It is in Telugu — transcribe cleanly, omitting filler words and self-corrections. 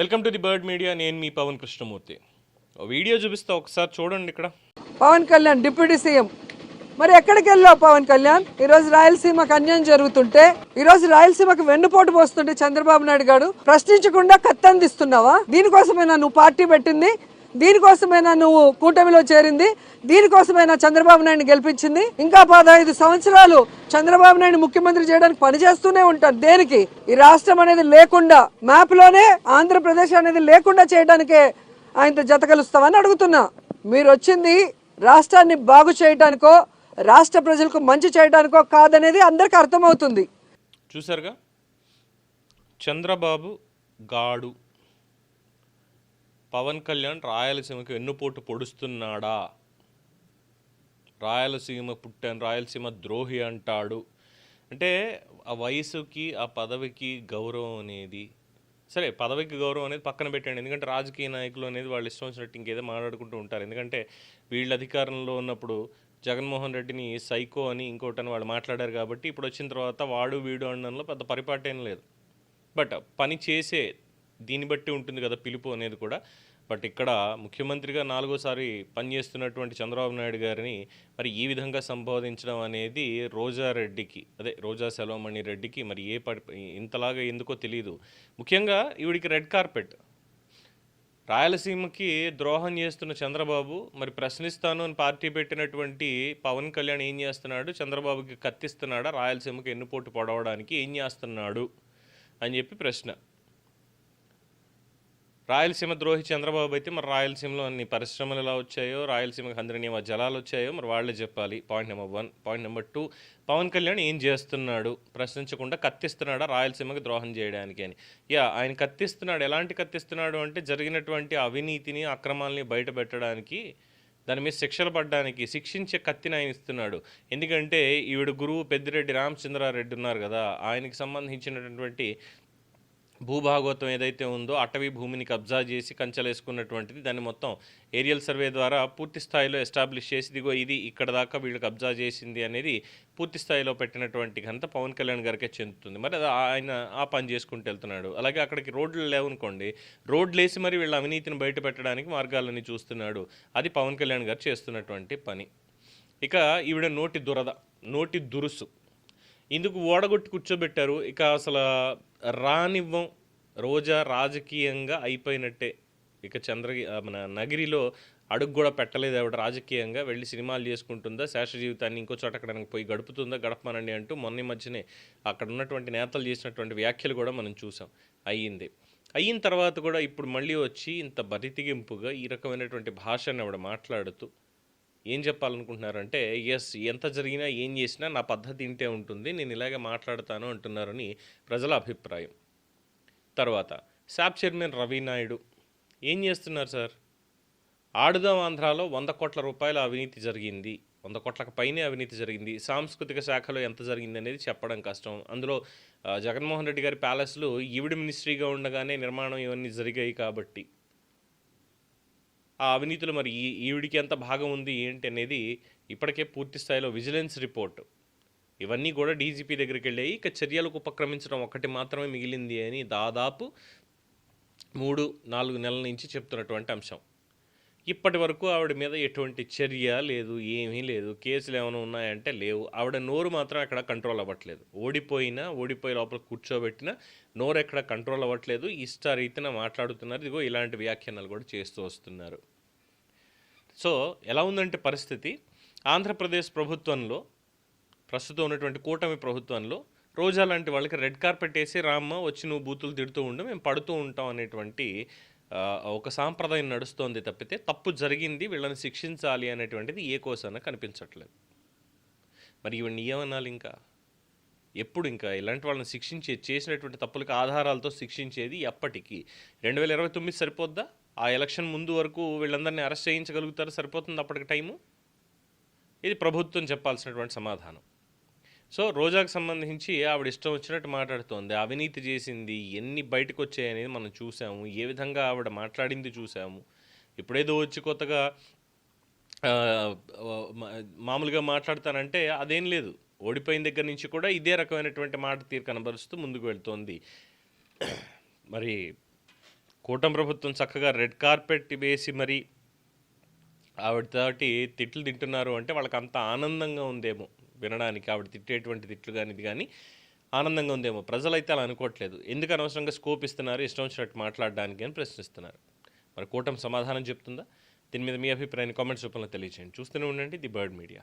Welcome to the bird media. నేను మీ పవన్ కృష్ణమూర్తి. వీడియో చూపిస్తా, ఒకసారి చూడండి. ఇక్కడ పవన్ కళ్యాణ్ డిప్యూటీ సీఎం. మరి ఎక్కడికి వెళ్ళావు పవన్ కళ్యాణ్? ఈరోజు రాయలసీమకు అన్యాయం జరుగుతుంటే, ఈరోజు రాయలసీమకు వెన్నుపోటు పోస్తుంటే చంద్రబాబు నాయుడు గారు ప్రశ్నించకుండా కత్తందిస్తున్నావా? దీనికోసమేనా నువ్వు పార్టీ పెట్టింది? దీనికోసమైనా నువ్వు కూటమిలో చేరింది? దీనికోసమైనా చంద్రబాబు నాయుడిని గెలిపించింది? ఇంకా 15 సంవత్సరాలు చంద్రబాబు నాయుడు ముఖ్యమంత్రి చేయడానికి పనిచేస్తూనే ఉంటారు. దేనికి? ఈ రాష్ట్రం అనేది లేకుండా, మ్యాప్ లోనే ఆంధ్రప్రదేశ్ అనేది లేకుండా చేయడానికే ఆయనతో జత కలుస్తామని అడుగుతున్నా. మీరు వచ్చింది రాష్ట్రాన్ని బాగు చేయడానికో, రాష్ట్ర ప్రజలకు మంచి చేయడానికో కాదనేది అందరికీ అర్థమవుతుంది. చూసారుగా, చంద్రబాబు గాడు పవన్ కళ్యాణ్ రాయలసీమకు వెన్నుపోటు పొడుస్తున్నాడా, రాయలసీమ పుట్టాను, రాయలసీమ ద్రోహి అంటాడు. అంటే ఆ వయసుకి ఆ పదవికి గౌరవం అనేది, సరే పదవికి గౌరవం అనేది పక్కన పెట్టండి. ఎందుకంటే రాజకీయ నాయకులు అనేది వాళ్ళు ఇష్టం వచ్చినట్టు ఇంకేదో మాట్లాడుకుంటూ ఉంటారు. ఎందుకంటే వీళ్ళు అధికారంలో ఉన్నప్పుడు జగన్మోహన్ రెడ్డిని సైకో అని ఇంకోటని వాళ్ళు మాట్లాడారు కాబట్టి ఇప్పుడు వచ్చిన తర్వాత వాడు వీడు అనడంలో పెద్ద పరిపాటేం లేదు. బట్ పని చేసే దీన్ని బట్టి ఉంటుంది కదా పిలుపు అనేది కూడా. బట్ ఇక్కడ ముఖ్యమంత్రిగా 4వ సారి పనిచేస్తున్నటువంటి చంద్రబాబు నాయుడు గారిని మరి ఈ విధంగా సంబోధించడం అనేది రోజారెడ్డికి, అదే రోజా సెలవమణి రెడ్డికి మరి ఇంతలాగా ఎందుకో తెలియదు. ముఖ్యంగా ఈవిడికి రెడ్ కార్పెట్. రాయలసీమకి ద్రోహం చేస్తున్న చంద్రబాబు మరి ప్రశ్నిస్తాను అని పార్టీ పెట్టినటువంటి పవన్ కళ్యాణ్ ఏం చేస్తున్నాడు? చంద్రబాబుకి కత్తిస్తున్నాడా? రాయలసీమకి ఎన్నుపోటు పొడవడానికి ఏం చేస్తున్నాడు అని చెప్పి ప్రశ్న. రాయలసీమ ద్రోహి చంద్రబాబు అయితే మరి రాయలసీమలో అన్ని పరిశ్రమలు ఎలా వచ్చాయో, రాయలసీమకు అందరినీమ జలాలు వచ్చాయో మరి వాళ్ళే చెప్పాలి. Point number 1. Point number 2, Pawan Kalyan ఏం చేస్తున్నాడు? ప్రశ్నించకుండా కత్తిస్తున్నాడా రాయలసీమకి ద్రోహం చేయడానికి అని. ఆయన కత్తిస్తున్నాడు. ఎలాంటి కత్తిస్తున్నాడు అంటే జరిగినటువంటి అవినీతిని, అక్రమాలని బయట పెట్టడానికి, దాని మీద శిక్షలు పడడానికి శిక్షించే కత్తిని ఆయన ఇస్తున్నాడు. ఎందుకంటే ఈవిడ గురువు పెద్దిరెడ్డి రామచంద్రారెడ్డి ఉన్నారు కదా, ఆయనకి సంబంధించినటువంటి భూభాగవతం ఏదైతే ఉందో అటవీ భూమిని కబ్జా చేసి కంచెలేసుకున్నటువంటిది, దాన్ని మొత్తం ఏరియల్ సర్వే ద్వారా పూర్తి స్థాయిలో ఎస్టాబ్లిష్ చేసి ఇదిగో ఇది ఇక్కడ దాకా వీళ్ళు కబ్జా చేసింది అనేది పూర్తి స్థాయిలో పెట్టినటువంటి ఘనత పవన్ కళ్యాణ్ గారికే చెందుతుంది. మరి అది ఆయన ఆ పని చేసుకుంటూ వెళ్తున్నాడు. అలాగే అక్కడికి రోడ్లు లేవనుకోండి, రోడ్లు వేసి మరి వీళ్ళ అవినీతిని బయట పెట్టడానికి మార్గాలని చూస్తున్నాడు. అది పవన్ కళ్యాణ్ గారు చేస్తున్నటువంటి పని. ఇక ఈవిడ నోటి దురుసు ఇందుకు ఓడగొట్టి కూర్చోబెట్టారు. ఇక అసలు రానివ్వం, రోజా రాజకీయంగా అయిపోయినట్టే. ఇక మన నగిరిలో అడుగు కూడా పెట్టలేదు ఆవిడ. రాజకీయంగా వెళ్ళి సినిమాలు చేసుకుంటుందా, శేష జీవితాన్ని ఇంకో చోట అక్కడికి పోయి గడుపుతుందా, గడపమనండి అంటూ మొన్న మధ్యనే అక్కడ ఉన్నటువంటి నేతలు చేసినటువంటి వ్యాఖ్యలు కూడా మనం చూసాం. అయిన తర్వాత కూడా ఇప్పుడు మళ్ళీ వచ్చి ఇంత బరితిగింపుగా ఈ రకమైనటువంటి భాషను ఆవిడ మాట్లాడుతూ ఏం చెప్పాలనుకుంటున్నారంటే, ఎంత జరిగినా ఏం చేసినా నా పద్ధతి ఇంటే ఉంటుంది, నేను ఇలాగే మాట్లాడతాను అంటున్నారని ప్రజల అభిప్రాయం. తర్వాత శాప్ చైర్మన్ రవి నాయుడు ఏం చేస్తున్నారు సార్? ఆడుదాం ఆంధ్రాలో 100 కోట్ల రూపాయల అవినీతి జరిగింది, 100 కోట్లకు పైనే అవినీతి జరిగింది. సాంస్కృతిక శాఖలో ఎంత జరిగింది అనేది చెప్పడం కష్టం. అందులో జగన్మోహన్ రెడ్డి గారి ప్యాలెస్లు ఈవిడ మినిస్ట్రీగా ఉండగానే నిర్మాణం ఇవన్నీ జరిగాయి కాబట్టి ఆ అవినీతిలో మరి ఈవిడికి ఎంత భాగం ఉంది ఏంటి అనేది ఇప్పటికే పూర్తి స్థాయిలో విజిలెన్స్ రిపోర్టు ఇవన్నీ కూడా డీజీపీ దగ్గరికి వెళ్ళాయి. ఇక చర్యలకు ఉపక్రమించడం ఒకటి మాత్రమే మిగిలింది అని దాదాపు 3-4 నెలల నుంచి చెప్తున్నటువంటి అంశం. ఇప్పటి వరకు ఆవిడ మీద ఎటువంటి చర్య లేదు, ఏమీ లేదు. కేసులు ఏమైనా ఉన్నాయంటే లేవు. ఆవిడ నోరు మాత్రం ఎక్కడ కంట్రోల్ అవ్వట్లేదు. ఓడిపోయి లోపల కూర్చోబెట్టినా నోరు ఎక్కడ కంట్రోల్ అవ్వట్లేదు. ఇష్టారీతిన మాట్లాడుతున్నారు. ఇదిగో ఇలాంటి వ్యాఖ్యానాలు కూడా చేస్తూ వస్తున్నారు. సో ఎలా ఉందంటే పరిస్థితి, ఆంధ్రప్రదేశ్ ప్రభుత్వంలో ప్రస్తుతం ఉన్నటువంటి కూటమి ప్రభుత్వంలో రోజా లాంటి వాళ్ళకి రెడ్ కార్పెట్ వేసి రామ్మ వచ్చి నువ్వు బూతులు తిడుతూ ఉండు, మేము పడుతూ ఉంటాం అనేటువంటి ఒక సాంప్రదాయం నడుస్తోంది తప్పితే తప్పు జరిగింది వీళ్ళని శిక్షించాలి అనేటువంటిది ఏ కోసాన కనిపించట్లేదు. మరి ఇవన్నీ ఏమనాలి? ఎప్పుడు ఇలాంటి వాళ్ళని చేసినటువంటి తప్పులకు ఆధారాలతో శిక్షించేది ఎప్పటికీ? 2029 సరిపోద్దా? ఆ ఎలక్షన్ ముందు వరకు వీళ్ళందరినీ అరెస్ట్ చేయించగలుగుతారు, సరిపోతుంది అప్పటికి టైము? ఇది ప్రభుత్వం చెప్పాల్సినటువంటి సమాధానం. సో రోజాకు సంబంధించి ఆవిడ ఇష్టం వచ్చినట్టు మాట్లాడుతోంది. అవినీతి చేసింది ఎన్ని బయటకు వచ్చాయనేది మనం చూసాము, ఏ విధంగా ఆవిడ మాట్లాడింది చూసాము. ఇప్పుడేదో వచ్చి కొత్తగా మామూలుగా మాట్లాడతానంటే అదేం లేదు. ఓడిపోయిన దగ్గర నుంచి కూడా ఇదే రకమైనటువంటి మాట తీరు కనబరుస్తూ ముందుకు వెళ్తోంది. మరి కూటమి ప్రభుత్వం చక్కగా రెడ్ కార్పెట్ వేసి మరి ఆవిడతోటి తిట్లు తింటున్నారు అంటే వాళ్ళకి అంత ఆనందంగా ఉందేమో వినడానికి. ఆవిడ తిట్టేటువంటి తిట్లు కానీ ఇది కానీ ఆనందంగా ఉందేమో. ప్రజలైతే అలా అనుకోవట్లేదు. ఎందుకు అనవసరంగా స్కోప్ ఇస్తున్నారు ఇష్టం వచ్చినట్టు మాట్లాడడానికి అని ప్రశ్నిస్తున్నారు. మరి కూటమి సమాధానం చెప్తుందా? దీని మీద మీ అభిప్రాయాన్ని కామెంట్స్ రూపంలో తెలియజేయండి. చూస్తూనే ఉండండి ది బర్డ్ మీడియా.